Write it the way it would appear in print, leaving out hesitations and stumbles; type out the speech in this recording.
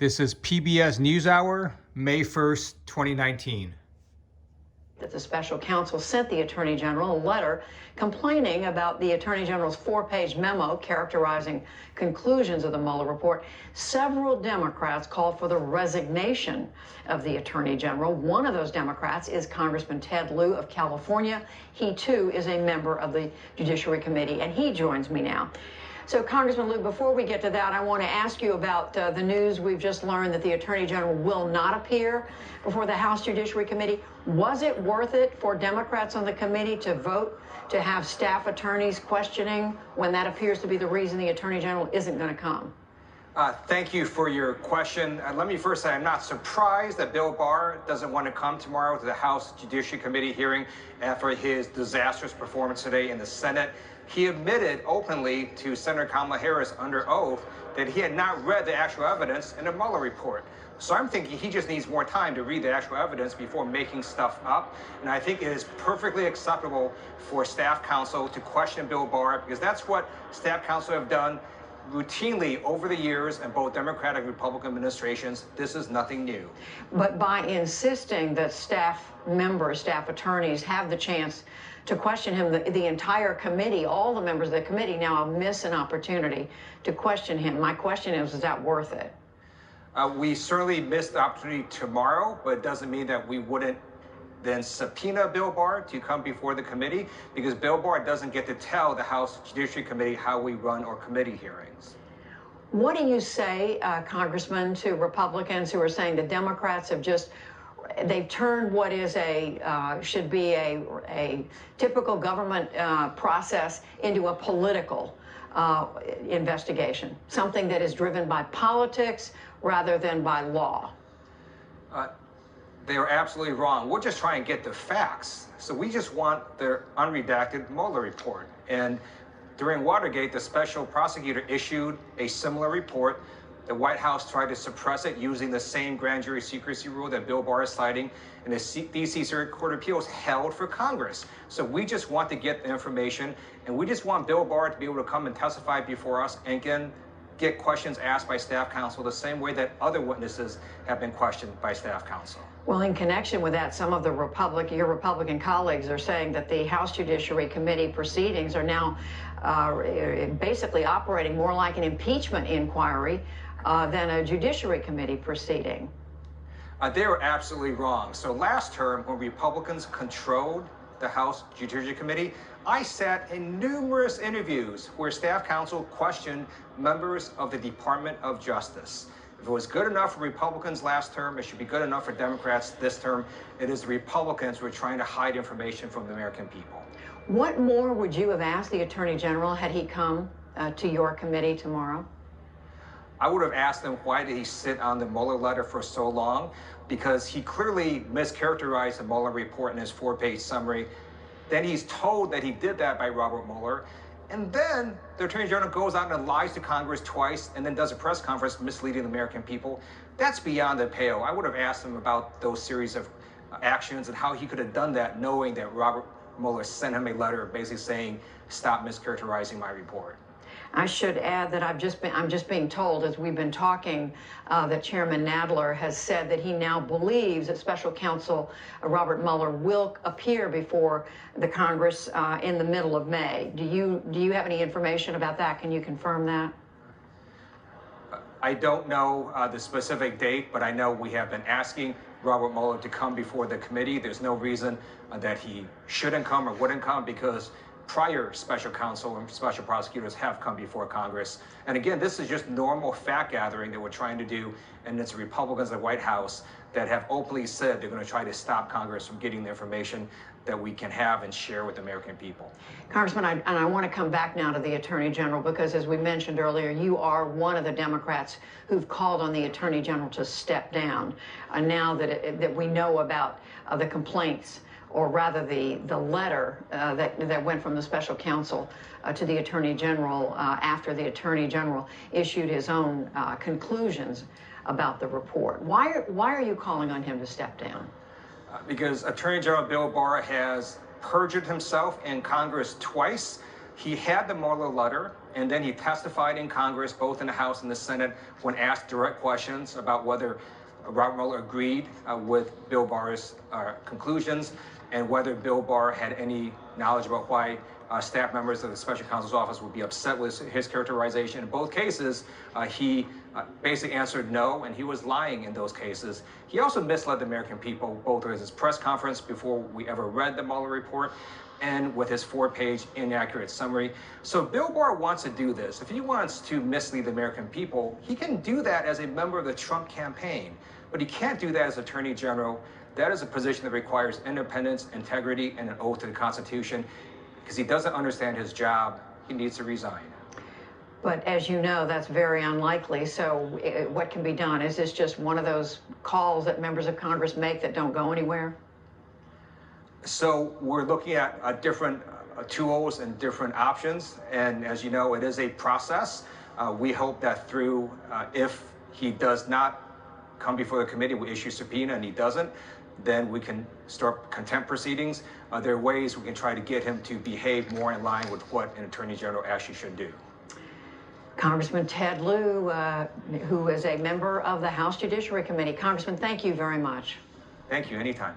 This is PBS Newshour, May 1st, 2019. That the special counsel sent the Attorney General a letter complaining about the Attorney General's 4-page memo characterizing conclusions of the Mueller report. Several Democrats called for the resignation of the Attorney General. One of those Democrats is Congressman Ted Lieu of California. He, too, is a member of the Judiciary Committee, and he joins me now. So, Congressman Lieu, before we get to that, I want to ask you about the news we've just learned that the Attorney General will not appear before the House Judiciary Committee. Was it worth it for Democrats on the committee to vote to have staff attorneys questioning when that appears to be the reason the Attorney General isn't going to come? Thank you for your question. Let me first say I'm not surprised that Bill Barr doesn't want to come tomorrow to the House Judiciary Committee hearing after his disastrous performance today in the Senate. He admitted openly to Senator Kamala Harris under oath that he had not read the actual evidence in the Mueller report. So I'm thinking he just needs more time to read the actual evidence before making stuff up. And I think it is perfectly acceptable for staff counsel to question Bill Barr, because that's what staff counsel have done routinely over the years in both Democratic and Republican administrations. This is nothing new. But by insisting that staff members, staff attorneys have the chance to question him, the entire committee, all the members of the committee now miss an opportunity to question him. My question is that worth it? We certainly missed the opportunity tomorrow, but it doesn't mean that we wouldn't then subpoena Bill Barr to come before the committee, because Bill Barr doesn't get to tell the House Judiciary Committee how we run our committee hearings. What do you say, Congressman, to Republicans who are saying the Democrats have they've turned what is should be a typical government process into a political investigation, something that is driven by politics rather than by law? They are absolutely wrong. We're just trying to get the facts. So we just want the unredacted Mueller report. And during Watergate, the special prosecutor issued a similar report. The White House tried to suppress it using the same grand jury secrecy rule that Bill Barr is citing, and the D.C. Circuit Court of Appeals held for Congress. So we just want to get the information, and we just want Bill Barr to be able to come and testify before us and get questions asked by staff counsel the same way that other witnesses have been questioned by staff counsel. Well, in connection with that, some of your Republican colleagues are saying that the House Judiciary Committee proceedings are now basically operating more like an impeachment inquiry than a Judiciary Committee proceeding. They are absolutely wrong. So last term, when Republicans controlled the House Judiciary Committee, I sat in numerous interviews where staff counsel questioned members of the Department of Justice. If it was good enough for Republicans last term, it should be good enough for Democrats this term. It is the Republicans who are trying to hide information from the American people. What more would you have asked the Attorney General had he come to your committee tomorrow? I would have asked him, why did he sit on the Mueller letter for so long? Because he clearly mischaracterized the Mueller report in his 4-page summary. Then he's told that he did that by Robert Mueller. And then the Attorney General goes out and lies to Congress twice and then does a press conference misleading the American people. That's beyond the pale. I would have asked him about those series of actions and how he could have done that knowing that Robert Mueller sent him a letter basically saying, stop mischaracterizing my report. I should add that I'm just being told, as we've been talking, that Chairman Nadler has said that he now believes that Special Counsel Robert Mueller will appear before the Congress in the middle of May. Do you have any information about that? Can you confirm that? I don't know the specific date, but I know we have been asking Robert Mueller to come before the committee. There's no reason that he shouldn't come or wouldn't come, because prior special counsel and special prosecutors have come before Congress. And again, this is just normal fact gathering that we're trying to do, and it's Republicans in the White House that have openly said they're going to try to stop Congress from getting the information that we can have and share with the American people. Congressman, I want to come back now to the Attorney General, because as we mentioned earlier, you are one of the Democrats who've called on the Attorney General to step down. Now that we know about the complaints, or rather the letter that went from the special counsel to the Attorney General after the Attorney General issued his own conclusions about the report. Why are you calling on him to step down? Because Attorney General Bill Barr has perjured himself in Congress twice. He had the Mueller letter. and then he testified in Congress, both in the House and the Senate, when asked direct questions about whether Robert Mueller agreed with Bill Barr's conclusions and whether Bill Barr had any knowledge about why staff members of the special counsel's office would be upset with his characterization. In both cases, he basically answered no, and he was lying in those cases. He also misled the American people, both at his press conference before we ever read the Mueller report and with his 4-page inaccurate summary. So Bill Barr wants to do this. If he wants to mislead the American people, he can do that as a member of the Trump campaign, but he can't do that as Attorney General. That is a position that requires independence, integrity, and an oath to the Constitution. Because he doesn't understand his job, he needs to resign. But as you know, that's very unlikely. So what can be done? Is this just one of those calls that members of Congress make that don't go anywhere? So we're looking at different tools and different options. And as you know, it is a process. We hope that through, if he does not come before the committee, we issue subpoena, and he doesn't, then we can start contempt proceedings. There are ways we can try to get him to behave more in line with what an Attorney General actually should do. Congressman Ted Lieu, who is a member of the House Judiciary Committee. Congressman, thank you very much. Thank you. Anytime.